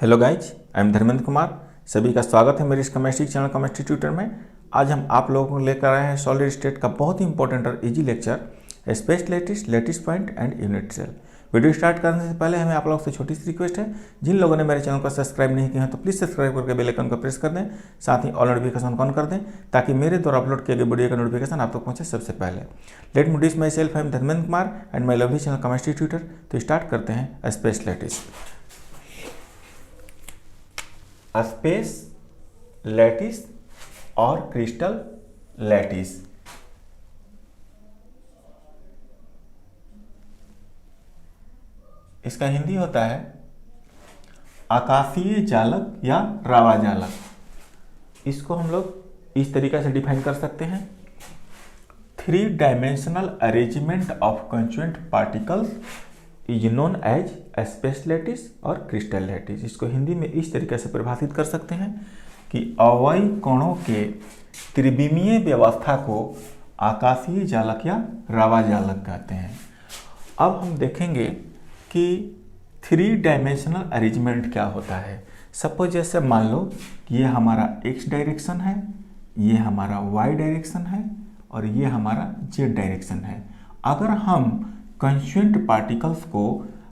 Hello guys, I am Dharmendra Kumar. सभी का स्वागत है मेरे इस केमिस्ट्री चैनल केमिस्ट्री ट्यूटर में। आज हम आप लोगों को लेकर आए हैं सॉलिड स्टेट का बहुत ही इंपॉर्टेंट और easy lecture space lattice, lattice point and unit cell. Video start करने से पहले हमें आप लोगों से छोटी सी रिक्वेस्ट है, जिन लोगों ने मेरे चैनल को सब्सक्राइब नहीं किया है तो प्लीज़ सब्सक्राइब करके बेल आइकन को प्रेस कर दें, साथ ही ऑल नोटिफिकेशन ऑन कर दें ताकि मेरे द्वारा अपलोड किए गए वीडियो का नोटिफिकेशन आप तक पहुंचे सबसे पहले। Let me introduce my self, I am Dharmendra Kumar and my lovely channel chemistry tutor. तो स्टार्ट करते हैं स्पेस लेटिस। स्पेस लैटिस और क्रिस्टल लैटिस। इसका हिंदी होता है आकाशीय जालक या रावा जालक। इसको हम लोग इस तरीके से डिफाइन कर सकते हैं, 3 dimensional arrangement of constituent particles is known as space lattice और क्रिस्टल लैटिस। इसको हिंदी में इस तरीके से परिभाषित कर सकते हैं कि अवयव कणों के त्रिविमीय व्यवस्था को आकाशीय जालक या रावा जालक कहते हैं। अब हम देखेंगे कि 3 डायमेंशनल अरेंजमेंट क्या होता है। सपोज जैसे मान लो ये हमारा x डायरेक्शन है, ये हमारा y डायरेक्शन है और ये हमारा z डायरेक्शन है। अगर हम कंस्टिट्यूएंट पार्टिकल्स को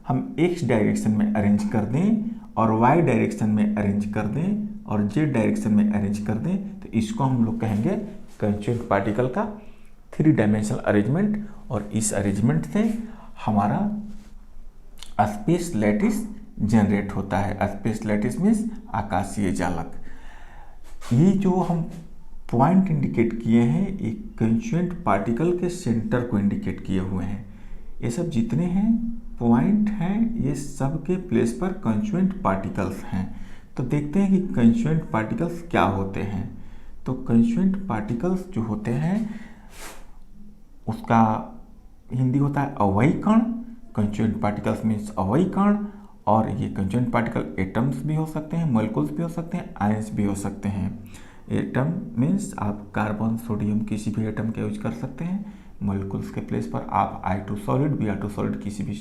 हम x डायरेक्शन में अरेंज कर दें और y डायरेक्शन में अरेंज कर दें और z डायरेक्शन में अरेंज कर दें तो इसको हम लोग कहेंगे कंस्टिट्यूएंट पार्टिकल का 3 डायमेंशनल अरेंजमेंट। और इस अरेंजमेंट से हमारा स्पेस लैटिस जनरेट होता है। स्पेस लैटिस मीन्स आकाशीय जालक। ये जो हम पॉइंट इंडिकेट किए हैं ये कंस्टिट्यूएंट पार्टिकल के सेंटर को इंडिकेट किए हुए हैं। ये सब जितने हैं पॉइंट हैं ये सब के प्लेस पर कंस्टिट्यूएंट पार्टिकल्स हैं। तो देखते हैं कि कंस्टिट्यूएंट पार्टिकल्स क्या होते हैं। तो कंस्टिट्यूएंट पार्टिकल्स जो होते हैं उसका हिंदी होता है अवयव कण। कंस्टिट्यूएंट पार्टिकल्स मीन्स अवयव कण। और ये कंस्टिट्यूएंट पार्टिकल एटम्स भी हो सकते हैं, मॉलिक्यूल्स भी हो सकते हैं, आयंस भी हो सकते हैं। एटम मीन्स आप कार्बन, सोडियम किसी भी एटम का यूज कर सकते हैं। मॉलिक्यूल्स के प्लेस पर आप I2 सॉलिड, Br2 सॉलिड किसी भी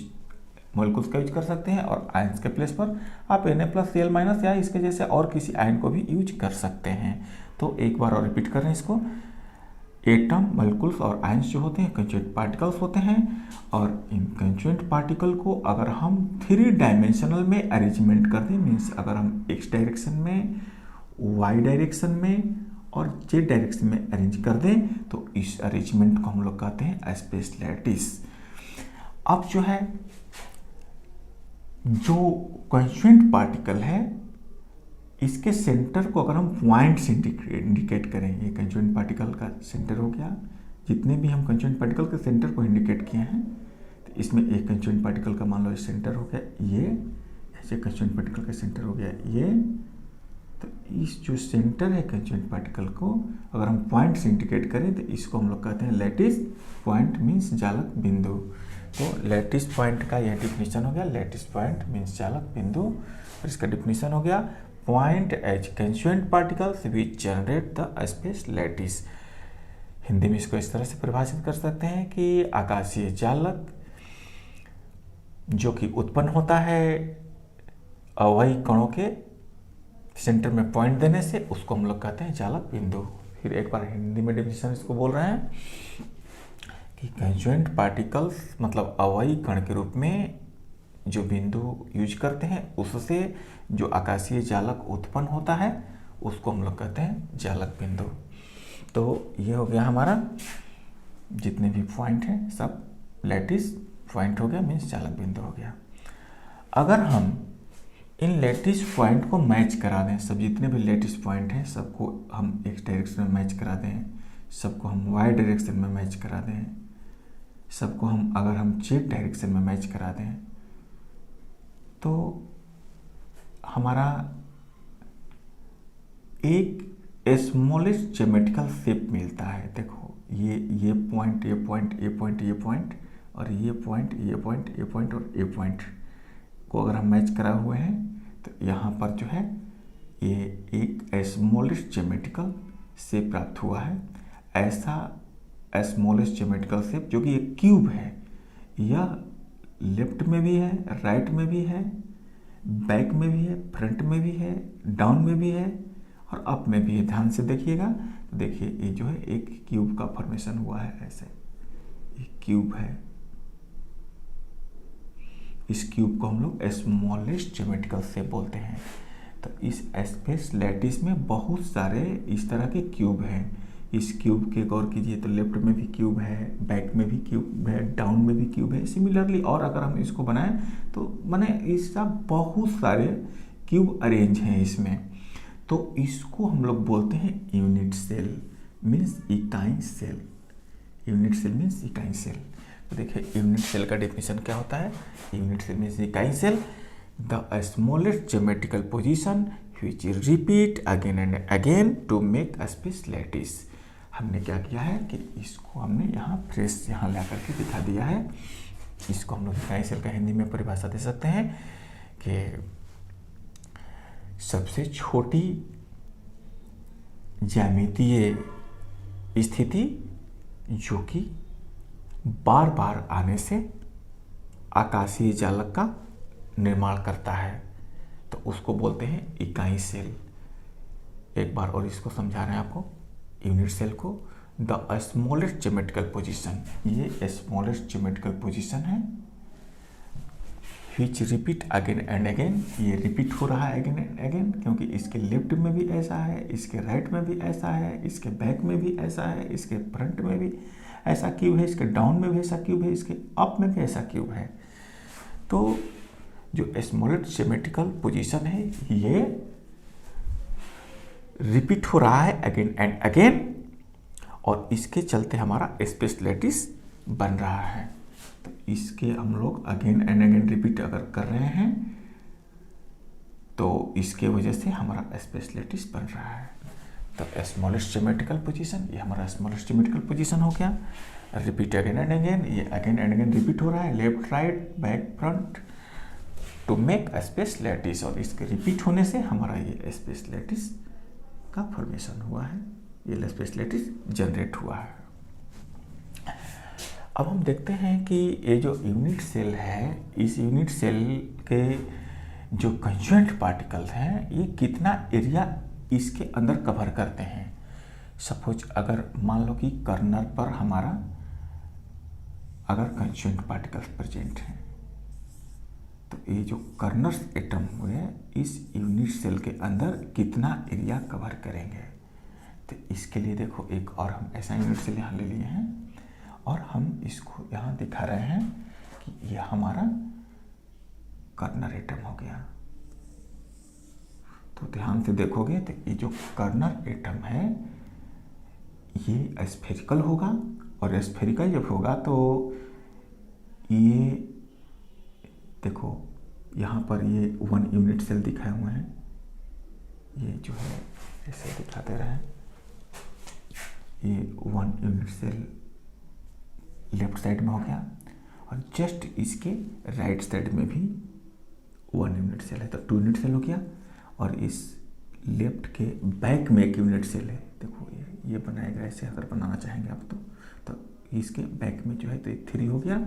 मॉलिक्यूल्स का यूज कर सकते हैं। और आयंस के प्लेस पर आप Na+Cl- या इसके जैसे और किसी आयन को भी यूज कर सकते हैं। तो एक बार और रिपीट कर रहे हैं इसको। एटम, मॉलिक्यूल्स और आयंस जो होते हैं कंस्टिट्यूएंट पार्टिकल्स होते हैं। और इन कंस्टिट्यूएंट पार्टिकल को अगर हम 3 डायमेंशनल में अरेंजमेंट कर दें, मीन्स अगर हम x डायरेक्शन में, y डायरेक्शन में और z डायरेक्शन में अरेंज कर दें तो इस अरेंजमेंट को हम लोग कहते हैं स्पेस लैटिस। अब जो है जो कंस्टिट्यूएंट पार्टिकल है इसके सेंटर को अगर हम पॉइंट से इंडिकेट करें, ये कंस्टिट्यूएंट पार्टिकल का सेंटर हो गया। जितने भी हम कंस्टिट्यूएंट पार्टिकल के सेंटर को इंडिकेट किए हैं तो इसमें एक कंस्टिट्यूएंट पार्टिकल का मान लो सेंटर हो गया ये, ऐसे कंस्टिट्यूएंट पार्टिकल का सेंटर हो गया ये। तो इस जो सेंटर है कंस्टिट्यूएंट पार्टिकल को अगर हम पॉइंट से इंडिकेट करें तो इसको हम लोग कहते हैं लैटिस पॉइंट मीन्स जालक बिंदु। तो लैटिस पॉइंट का यह डिफिनीशन हो गया, लैटिस पॉइंट मीन्स जालक बिंदु। और इसका डिफिनीशन हो गया point as constituent particles which generate the space lattice. Hindi में इसको इस तरह से परिभाषित कर सकते हैं कि आकाशीय जालक जो कि उत्पन्न होता है अवयव कणों के सेंटर में पॉइंट देने से, उसको हम लोग कहते हैं जालक बिंदु। फिर एक बार हिंदी में डेफिनेशन इसको बोल रहे हैं कि कंस्टिट्यूएंट पार्टिकल्स मतलब अवयव कण के रूप में जो बिंदु यूज करते हैं उससे जो आकाशीय जालक उत्पन्न होता है उसको हम लोग कहते हैं जालक बिंदु। तो ये हो गया हमारा जितने भी पॉइंट हैं सब लैटिस पॉइंट हो गया, मीन्स जालक बिंदु हो गया। अगर हम इन लैटिस पॉइंट को मैच करा दें, सब जितने भी लैटिस पॉइंट हैं सबको हम x डायरेक्शन में मैच करा दें, सबको हम y डायरेक्शन में मैच करा दें, सबको हम अगर हम z डायरेक्शन में मैच करा दें तो हमारा एक स्मॉलेस्ट ज्योमेट्रिकल शेप मिलता है। देखो ये पॉइंट, ये पॉइंट, ये पॉइंट, ये पॉइंट और ये पॉइंट, ये पॉइंट, ये पॉइंट और ये पॉइंट को अगर हम मैच करा हुए हैं तो यहाँ पर जो है ये एक स्मॉलेस्ट ज्योमेट्रिकल शेप प्राप्त हुआ है। ऐसा स्मॉलेस्ट ज्योमेट्रिकल शेप जो कि एक क्यूब है, यह लेफ्ट में भी है, राइट में भी है, बैक में भी है, फ्रंट में भी है, डाउन में भी है और अप में भी है। ध्यान से देखिएगा तो देखिए ये जो है एक क्यूब का फॉर्मेशन हुआ है, ऐसे एक क्यूब है। इस क्यूब को हम लोग स्मॉलेस्ट ज्योमेट्रिकल शेप बोलते हैं। तो इस स्पेस लैटिस में बहुत सारे इस तरह के क्यूब हैं। इस क्यूब के गौर कीजिए तो लेफ्ट में भी क्यूब है, बैक में भी क्यूब है, डाउन में भी क्यूब है। सिमिलरली और अगर हम इसको बनाएं तो माने इसका बहुत सारे क्यूब अरेंज हैं इसमें। तो इसको हम लोग बोलते हैं यूनिट सेल, मीन्स इकाई सेल। यूनिट सेल मीन्स इकाई सेल। तो देखिए यूनिट सेल का डेफिनेशन क्या होता है। यूनिट सेल मीन्स इकाई cell, the smallest geometrical position which repeat again and again to make a space lattice। हमने क्या किया है कि इसको हमने यहाँ फ्रेश यहाँ ला करके दिखा दिया है। इसको हम लोग इकाई सेल का हिंदी में परिभाषा दे सकते हैं कि सबसे छोटी ज्यामितीय स्थिति जो कि बार बार आने से आकाशीय जालक का निर्माण करता है, तो उसको बोलते हैं इकाई सेल। एक बार और इसको समझा रहे हैं आपको। यूनिट सेल को द स्मॉलेस्ट ज्योमेट्रिकल पोजीशन, ये स्मॉलेस्ट ज्योमेट्रिकल पोजीशन है विच रिपीट अगेन एंड अगेन। ये रिपीट हो रहा है अगेन एंड अगेन क्योंकि इसके लेफ्ट में भी ऐसा है, इसके राइट में भी ऐसा है, इसके बैक में भी ऐसा है, इसके फ्रंट में भी ऐसा क्यूब है, इसके डाउन में भी ऐसा क्यूब है, इसके अप में भी ऐसा क्यूब है। तो जो स्मॉलेस्ट ज्योमेट्रिकल पोजीशन है ये रिपीट हो रहा है अगेन एंड अगेन और इसके चलते हमारा स्पेस लैटिस बन रहा है। तो इसके हम लोग अगेन एंड अगेन रिपीट अगर कर रहे हैं तो इसके वजह से हमारा स्पेस लैटिस बन रहा है। तो स्मॉलेस्ट ज्योमेट्रिकल पोजीशन, ये हमारा स्मॉलेस्ट ज्योमेट्रिकल पोजीशन हो गया। रिपीट अगेन एंड अगेन, ये अगेन एंड अगेन रिपीट हो रहा है left right back front to make space lattice और इसके रिपीट होने से हमारा ये स्पेस लैटिस का फॉर्मेशन हुआ है, ये स्पेस लैटिस जनरेट हुआ है। अब हम देखते हैं कि ये जो यूनिट सेल है, इस यूनिट सेल के जो कंस्टिट्यूएंट पार्टिकल्स हैं ये कितना एरिया इसके अंदर कवर करते हैं। सपोज अगर मान लो कि कर्नल पर हमारा अगर कंस्टिट्यूएंट पार्टिकल्स प्रेजेंट हैं तो ये जो कर्नल्स एटम हुए इस यूनिट सेल के अंदर कितना एरिया कवर करेंगे। तो इसके लिए देखो एक और हम ऐसा यूनिट सेल यहाँ ले लिए हैं और हम इसको यहाँ दिखा रहे हैं कि ये हमारा कर्नल एटम हो गया। तो ध्यान से देखोगे तो ये जो कर्नल एटम है ये स्फेरिकल होगा और स्फेरिकल जब होगा तो ये देखो यहाँ पर ये 1 यूनिट सेल दिखाए हुए हैं, ये जो है ऐसे दिखाते रहे, ये 1 यूनिट सेल लेफ्ट साइड में हो गया और जस्ट इसके राइट साइड में भी 1 यूनिट सेल है, तो 2 यूनिट सेल हो गया। और इस लेफ्ट के बैक में 1 यूनिट सेल है, देखो ये बनाएगा ऐसे अगर बनाना चाहेंगे आप तो इसके बैक में जो है तो 3 हो गया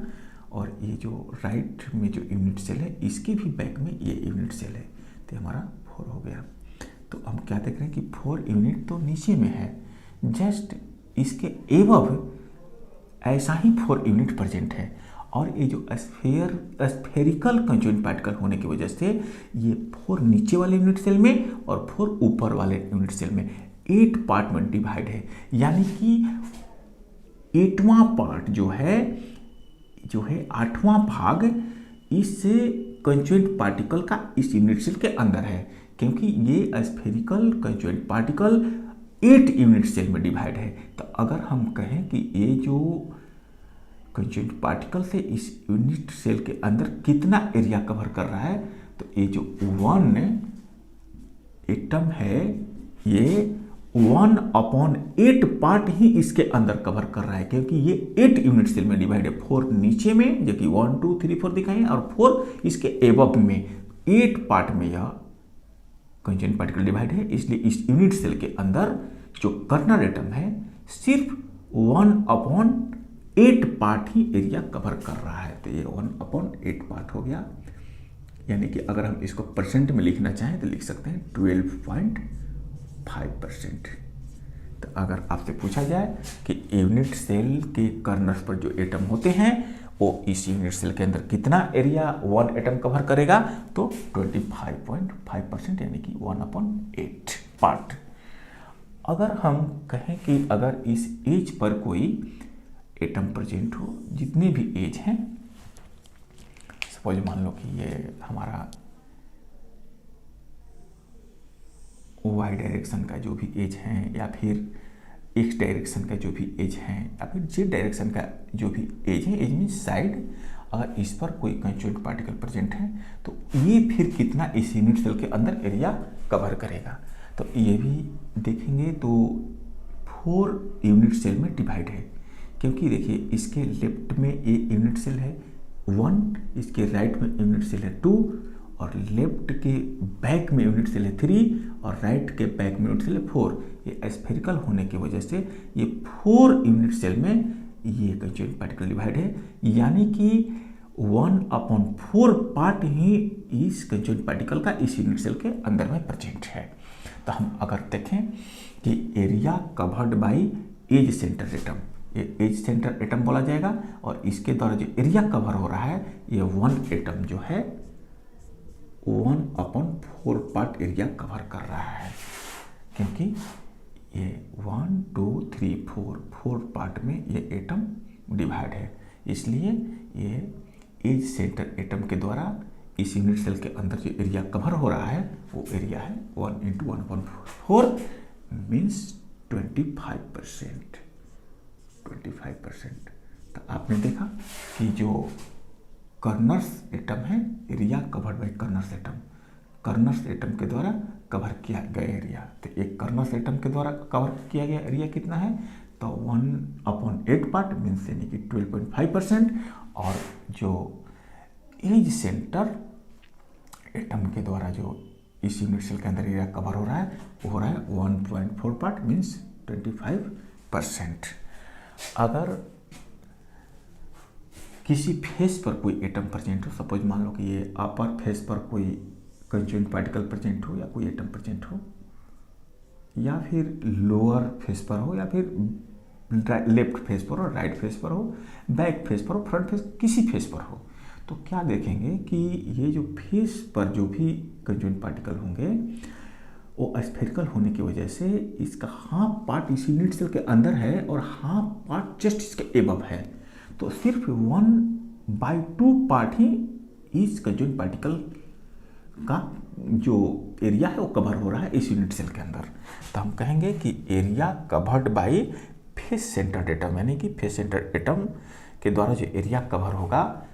और ये जो राइट में जो यूनिट सेल है इसके भी बैक में ये यूनिट सेल है तो हमारा 4 हो गया। तो हम क्या देख रहे हैं कि 4 यूनिट तो नीचे में है, जस्ट इसके एबव ऐसा ही 4 यूनिट प्रेजेंट है और ये जो स्फेरिकल कंस्टिट्यूएंट पार्टिकल होने की वजह से ये 4 नीचे वाले यूनिट सेल में और 4 ऊपर वाले यूनिट सेल में 8 पार्ट में डिवाइड है। यानी कि 8वां पार्ट जो है 8वां भाग इस कंस्टिट्यूएंट पार्टिकल का इस यूनिट सेल के अंदर है, क्योंकि ये spherical constituent particle 8 unit cell में डिवाइड है। तो अगर हम कहें कि ये जो कंस्टिट्यूएंट पार्टिकल से इस यूनिट सेल के अंदर कितना एरिया कवर कर रहा है, तो ये जो 1 एटम है ये 1/8 पार्ट ही इसके अंदर कवर कर रहा है, क्योंकि ये 8 यूनिट सेल में डिवाइड है। 4 नीचे में जो कि 1 2 3 4 दिखाए और 4 इसके एबव में 8 पार्ट में यह कंस्टिट्यूएंट पार्टिकल डिवाइड है। इसलिए इस यूनिट सेल के अंदर जो कर्नल एटम है सिर्फ 1/8 पार्ट ही एरिया कवर कर रहा है। तो ये 1/8 पार्ट हो गया। यानी कि अगर हम इसको परसेंट में लिखना चाहें तो लिख सकते हैं 12.5%। तो अगर आपसे पूछा जाए कि यूनिट सेल के कर्नल्स पर जो एटम होते हैं वो इस यूनिट सेल के अंदर कितना एरिया 1 एटम कवर करेगा, तो 25.5% यानी कि 1/8 पार्ट। अगर हम कहें कि अगर इस एज पर कोई एटम प्रेजेंट हो, जितने भी एज हैं, सपोज मान लो कि ये हमारा वाई डायरेक्शन का जो भी एज है, या फिर एक्स डायरेक्शन का जो भी एज है, या फिर जेड डायरेक्शन का जो भी एज है, एज मीन्स साइड, अगर इस पर कोई कंस्टिट्यूएंट पार्टिकल प्रेजेंट है तो ये फिर कितना इस यूनिट सेल के अंदर एरिया कवर करेगा। तो ये भी देखेंगे तो 4 यूनिट सेल में डिवाइड है, क्योंकि देखिए इसके लेफ्ट में ये यूनिट सेल है 1, इसके राइट में यूनिट सेल है 2, और लेफ्ट के बैक में यूनिट सेल है 3, और राइट के बैक में यूनिट सेल है 4। ये स्फेरिकल होने की वजह से ये 4 यूनिट सेल में ये कंस्टिट्यूएंट पार्टिकल डिवाइड है, यानी कि 1/4 पार्ट ही इस कंस्टिट्यूएंट पार्टिकल का इस यूनिट सेल के अंदर में प्रेजेंट है। तो हम अगर देखें कि area covered by edge center atom, ये एज सेंटर एटम बोला जाएगा, और इसके द्वारा जो एरिया कवर हो रहा है ये 1 एटम जो है 1/4 पार्ट एरिया कवर कर रहा है, क्योंकि ये 1 2 3 4 पार्ट में ये एटम डिवाइड है, इसलिए ये एज सेंटर एटम के द्वारा इस यूनिट सेल के अंदर जो एरिया कवर हो रहा है वो एरिया है 1 × 1/4 मीन्स 25%। तो आपने देखा कि जो कर्नल्स एटम है, area covered by colonel's atom, colonel's atom के द्वारा कवर किया गया एरिया, तो एक कर्नल्स एटम के द्वारा कवर किया गया एरिया कितना है, तो 1/8 पार्ट मीन्स यानी कि 12.5%, और जो एज सेंटर एटम के द्वारा जो इस यूनिट सेल के अंदर एरिया कवर हो रहा है वो हो रहा है 1.4 पार्ट मीन्स 25%। अगर किसी फेस पर कोई एटम प्रेजेंट हो, सपोज मान लो कि ये अपर फेस पर कोई कंस्टिट्यूएंट पार्टिकल प्रेजेंट हो, या कोई एटम प्रेजेंट हो, या फिर लोअर फेस पर हो, या फिर लेफ्ट फेस पर हो, राइट फेस पर हो, बैक फेस पर हो, फ्रंट फेस, किसी फेस पर हो, तो क्या देखेंगे कि ये जो फेस पर जो भी कंस्टिट्यूएंट पार्टिकल होंगे वो स्फेरिकल होने की वजह से इसका हाफ पार्ट इस यूनिट सेल के अंदर है और हाफ पार्ट जस्ट इसके एबव है, तो सिर्फ 1/2 पार्ट ही इस कंस्टिट्यूएंट पार्टिकल का जो एरिया है वो कवर हो रहा है इस यूनिट सेल के अंदर। तो हम कहेंगे कि area covered by face centre atom, यानी कि फेस सेंटर एटम के द्वारा जो एरिया कवर होगा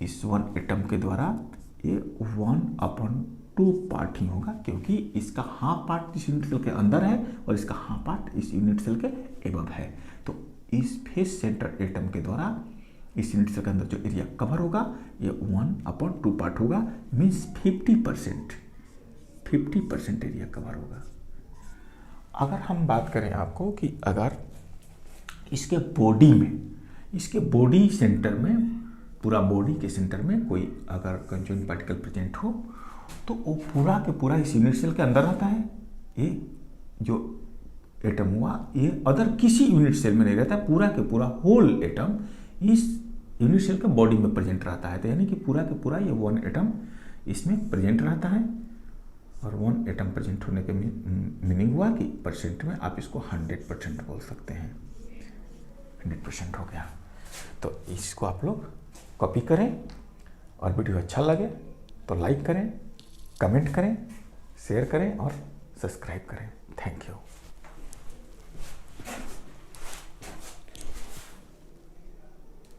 इस 1 एटम के द्वारा, ये 1/2 पार्ट ही होगा, क्योंकि इसका हाफ पार्ट इस यूनिट सेल के अंदर है और इसका हाफ पार्ट इस यूनिट सेल के एबव है। तो इस फेस सेंटर एटम के द्वारा इस यूनिट सेल के अंदर जो एरिया कवर होगा ये 1/2 पार्ट होगा, मीन्स 50% एरिया कवर होगा। अगर हम बात करें आपको कि अगर इसके बॉडी में, इसके बॉडी सेंटर में, पूरा बॉडी के सेंटर में कोई अगर कंस्टिट्यूएंट पार्टिकल प्रेजेंट हो तो वो पूरा के पूरा इस यूनिट सेल के अंदर रहता है। ये जो एटम हुआ ये अदर किसी यूनिट सेल में नहीं रहता है, पूरा के पूरा होल एटम इस यूनिट सेल के बॉडी में प्रेजेंट रहता है। तो यानी कि पूरा के पूरा ये 1 एटम इसमें प्रेजेंट रहता है, और 1 एटम प्रेजेंट होने के मीनिंग हुआ कि परसेंट में आप इसको 100% बोल सकते हैं, 100% हो गया। तो इसको आप लोग कॉपी करें, और वीडियो अच्छा लगे तो लाइक करें, कमेंट करें, शेयर करें और सब्सक्राइब करें। Thank you.